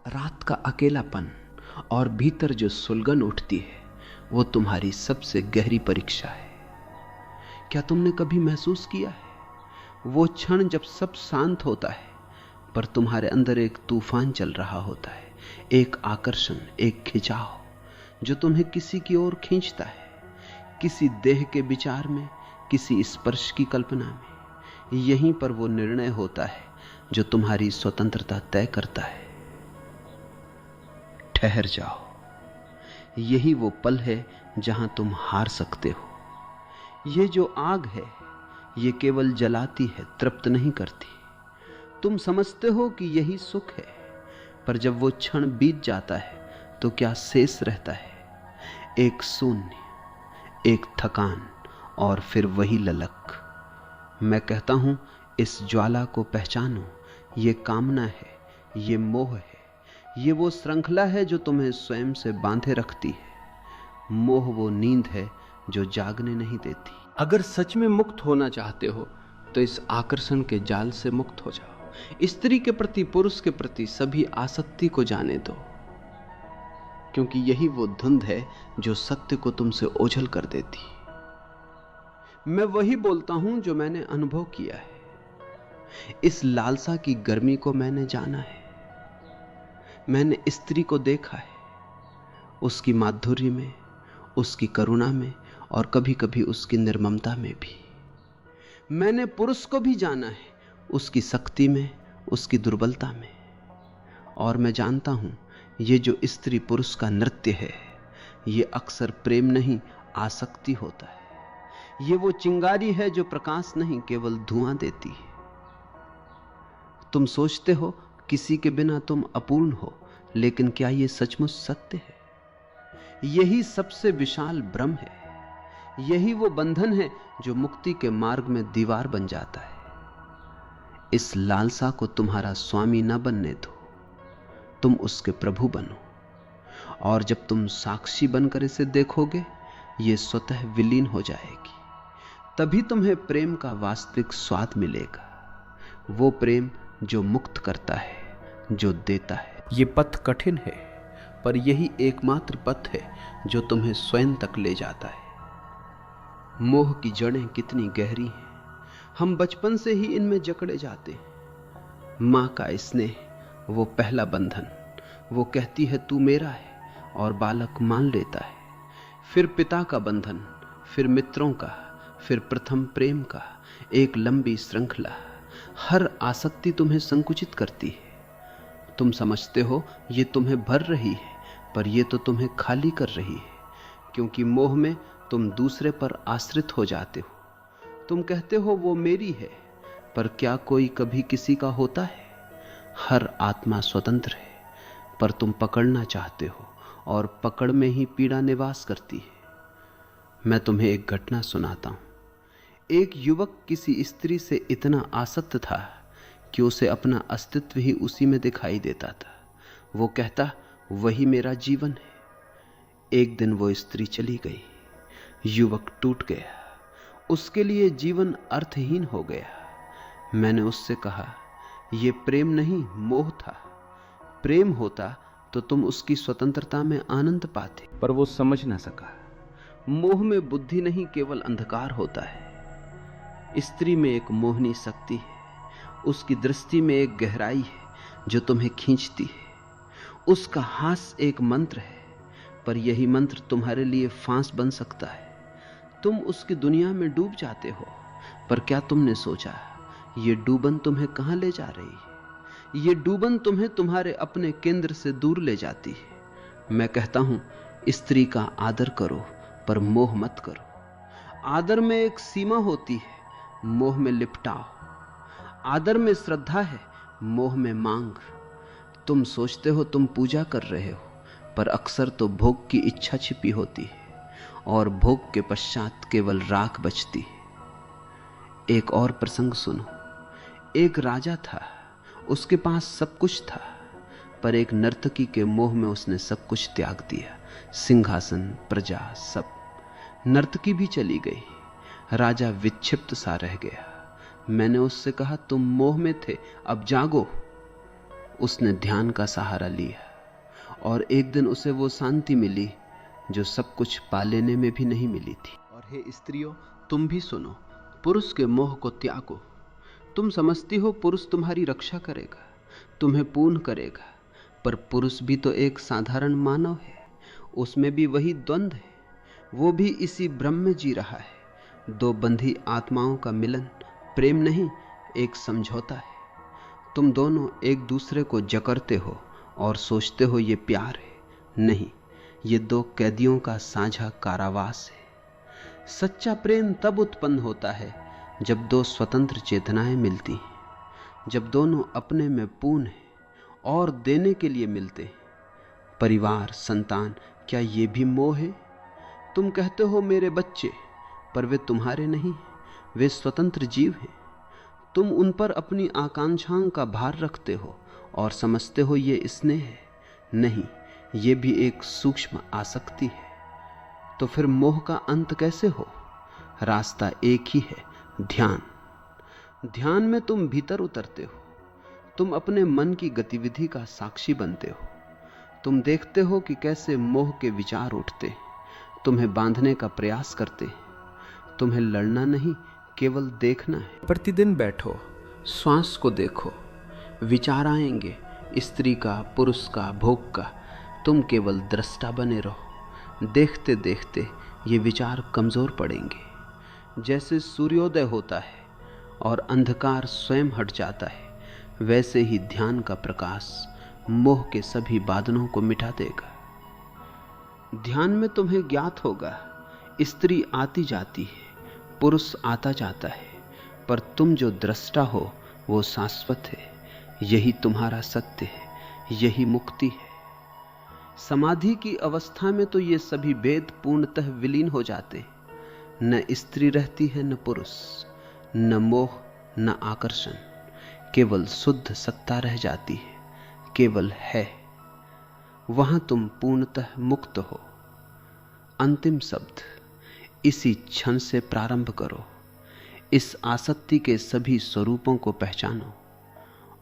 रात का अकेलापन और भीतर जो सुलगन उठती है, वो तुम्हारी सबसे गहरी परीक्षा है। क्या तुमने कभी महसूस किया है वो क्षण जब सब शांत होता है पर तुम्हारे अंदर एक तूफान चल रहा होता है, एक आकर्षण, एक खिंचाव जो तुम्हें किसी की ओर खींचता है, किसी देह के विचार में, किसी स्पर्श की कल्पना में। यहीं पर वो निर्णय होता है जो तुम्हारी स्वतंत्रता तय करता है। ठहर जाओ, यही वो पल है जहां तुम हार सकते हो। ये जो आग है, ये केवल जलाती है, तृप्त नहीं करती। तुम समझते हो कि यही सुख है, पर जब वो क्षण बीत जाता है तो क्या शेष रहता है? एक शून्य, एक थकान और फिर वही ललक। मैं कहता हूं, इस ज्वाला को पहचानो। ये कामना है, ये मोह है, ये वो श्रृंखला है जो तुम्हें स्वयं से बांधे रखती है। मोह वो नींद है जो जागने नहीं देती। अगर सच में मुक्त होना चाहते हो तो इस आकर्षण के जाल से मुक्त हो जाओ। स्त्री के प्रति, पुरुष के प्रति सभी आसक्ति को जाने दो, क्योंकि यही वो धुंध है जो सत्य को तुमसे ओझल कर देती। मैं वही बोलता हूं जो मैंने अनुभव किया है। इस लालसा की गर्मी को मैंने जाना है। मैंने स्त्री को देखा है, उसकी माधुर्य में, उसकी करुणा में और कभी कभी उसकी निर्ममता में भी। मैंने पुरुष को भी जाना है, उसकी शक्ति में, उसकी दुर्बलता में। और मैं जानता हूं, ये जो स्त्री पुरुष का नृत्य है, ये अक्सर प्रेम नहीं, आसक्ति होता है। ये वो चिंगारी है जो प्रकाश नहीं, केवल धुआं देती है। तुम सोचते हो किसी के बिना तुम अपूर्ण हो, लेकिन क्या यह सचमुच सत्य है? यही सबसे विशाल भ्रम है। यही वो बंधन है जो मुक्ति के मार्ग में दीवार बन जाता है। इस लालसा को तुम्हारा स्वामी न बनने दो, तुम उसके प्रभु बनो। और जब तुम साक्षी बनकर इसे देखोगे, ये स्वतः विलीन हो जाएगी। तभी तुम्हें प्रेम का वास्तविक स्वाद मिलेगा। वो प्रेम जो मुक्त करता है, जो देता है। ये पथ कठिन है, पर यही एकमात्र पथ है जो तुम्हें स्वयं तक ले जाता है। मोह की जड़ें कितनी गहरी हैं, हम बचपन से ही इनमें जकड़े जाते हैं। मां का स्नेह, वो पहला बंधन, वो कहती है तू मेरा है, और बालक मान लेता है। फिर पिता का बंधन, फिर मित्रों का, फिर प्रथम प्रेम का, एक लंबी श्रृंखला। हर आसक्ति तुम्हें संकुचित करती है। तुम समझते हो ये तुम्हें भर रही है, पर यह तो तुम्हें खाली कर रही है, क्योंकि मोह में तुम दूसरे पर आश्रित हो जाते हो। तुम कहते हो वो मेरी है, पर क्या कोई कभी किसी का होता है? हर आत्मा स्वतंत्र है, पर तुम पकड़ना चाहते हो, और पकड़ में ही पीड़ा निवास करती है। मैं तुम्हें एक घटना सुनाता हूं। एक युवक किसी स्त्री से इतना आसक्त था कि उसे अपना अस्तित्व ही उसी में दिखाई देता था। वो कहता, वही मेरा जीवन है। एक दिन वो स्त्री चली गई, युवक टूट गया, उसके लिए जीवन अर्थहीन हो गया। मैंने उससे कहा, यह प्रेम नहीं, मोह था। प्रेम होता तो तुम उसकी स्वतंत्रता में आनंद पाते, पर वो समझ ना सका। मोह में बुद्धि नहीं, केवल अंधकार होता है। स्त्री में एक मोहनी शक्ति है, उसकी दृष्टि में एक गहराई है जो तुम्हें खींचती है। उसका हास एक मंत्र है, पर यही मंत्र तुम्हारे लिए फांस बन सकता है। तुम उसकी दुनिया में डूब जाते हो, पर क्या तुमने सोचा ये डूबन तुम्हें कहां ले जा रही है? ये डूबन तुम्हें तुम्हारे अपने केंद्र से दूर ले जाती है। मैं कहता हूं, स्त्री का आदर करो, पर मोह मत करो। आदर में एक सीमा होती है, मोह में लिपटाओ। आदर में श्रद्धा है, मोह में मांग। तुम सोचते हो तुम पूजा कर रहे हो, पर अक्सर तो भोग की इच्छा छिपी होती है, और भोग के पश्चात केवल राख बचती है। एक और प्रसंग सुनो। एक राजा था, उसके पास सब कुछ था, पर एक नर्तकी के मोह में उसने सब कुछ त्याग दिया। सिंहासन, प्रजा, सब। नर्तकी भी चली गई, राजा विक्षिप्त सा रह गया। मैंने उससे कहा, तुम मोह में थे, अब जागो। उसने ध्यान का सहारा लिया और एक दिन उसे वो शांति मिली जो सब कुछ पा लेने में भी नहीं मिली थी। और हे स्त्रियों, तुम भी सुनो, पुरुष के मोह को त्यागो। तुम समझती हो पुरुष तुम्हारी रक्षा करेगा, तुम्हें पूर्ण करेगा, पर पुरुष भी तो एक साधारण मानव है, उसमें भी वही द्वंद्व है, वो भी इसी भ्रम में जी रहा है। दो बंधी आत्माओं का मिलन प्रेम नहीं, एक समझौता है। तुम दोनों एक दूसरे को जकड़ते हो और सोचते हो ये प्यार है। नहीं, ये दो कैदियों का साझा कारावास है। सच्चा प्रेम तब उत्पन्न होता है जब दो स्वतंत्र चेतनाएं मिलती हैं, जब दोनों अपने में पूर्ण हैं और देने के लिए मिलते हैं। परिवार, संतान, क्या ये भी मोह है? तुम कहते हो मेरे बच्चे, पर वे तुम्हारे नहीं, वे स्वतंत्र जीव हैं। तुम उन पर अपनी आकांक्षाओं का भार रखते हो और समझते हो ये स्नेह है। नहीं, ये भी एक सूक्ष्म आसक्ति है। तो फिर मोह का अंत कैसे हो? रास्ता एक ही है, ध्यान। ध्यान में तुम भीतर उतरते हो, तुम अपने मन की गतिविधि का साक्षी बनते हो। तुम देखते हो कि कैसे मोह के विचार उठते, तुम्हें बांधने का प्रयास करते। तुम्हें लड़ना नहीं, केवल देखना है। प्रतिदिन बैठो, श्वास को देखो, विचार आएंगे, स्त्री का, पुरुष का, भोग का। तुम केवल दृष्टा बने रहो। देखते देखते ये विचार कमजोर पड़ेंगे। जैसे सूर्योदय होता है और अंधकार स्वयं हट जाता है, वैसे ही ध्यान का प्रकाश मोह के सभी बादलों को मिटा देगा। ध्यान में तुम्हें ज्ञात होगा, स्त्री आती जाती है, पुरुष आता जाता है, पर तुम जो दृष्टा हो वो शाश्वत है। यही तुम्हारा सत्य है, यही मुक्ति है। समाधि की अवस्था में तो ये सभी भेद पूर्णतः विलीन हो जाते। न स्त्री रहती है, न पुरुष, न मोह, न आकर्षण। केवल शुद्ध सत्ता रह जाती है, केवल है। वहां तुम पूर्णतः मुक्त हो। अंतिम शब्द इसी क्षण से प्रारंभ करो। इस आसक्ति के सभी स्वरूपों को पहचानो,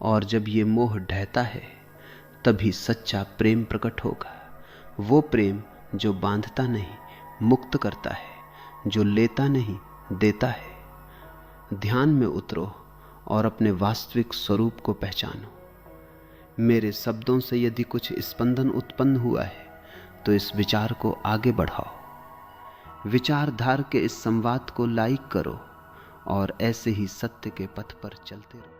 और जब ये मोह ढहता है तभी सच्चा प्रेम प्रकट होगा। वो प्रेम जो बांधता नहीं, मुक्त करता है, जो लेता नहीं, देता है। ध्यान में उतरो और अपने वास्तविक स्वरूप को पहचानो। मेरे शब्दों से यदि कुछ स्पंदन उत्पन्न हुआ है तो इस विचार को आगे बढ़ाओ। विचारधार के इस संवाद को लाइक करो और ऐसे ही सत्य के पथ पर चलते रहो।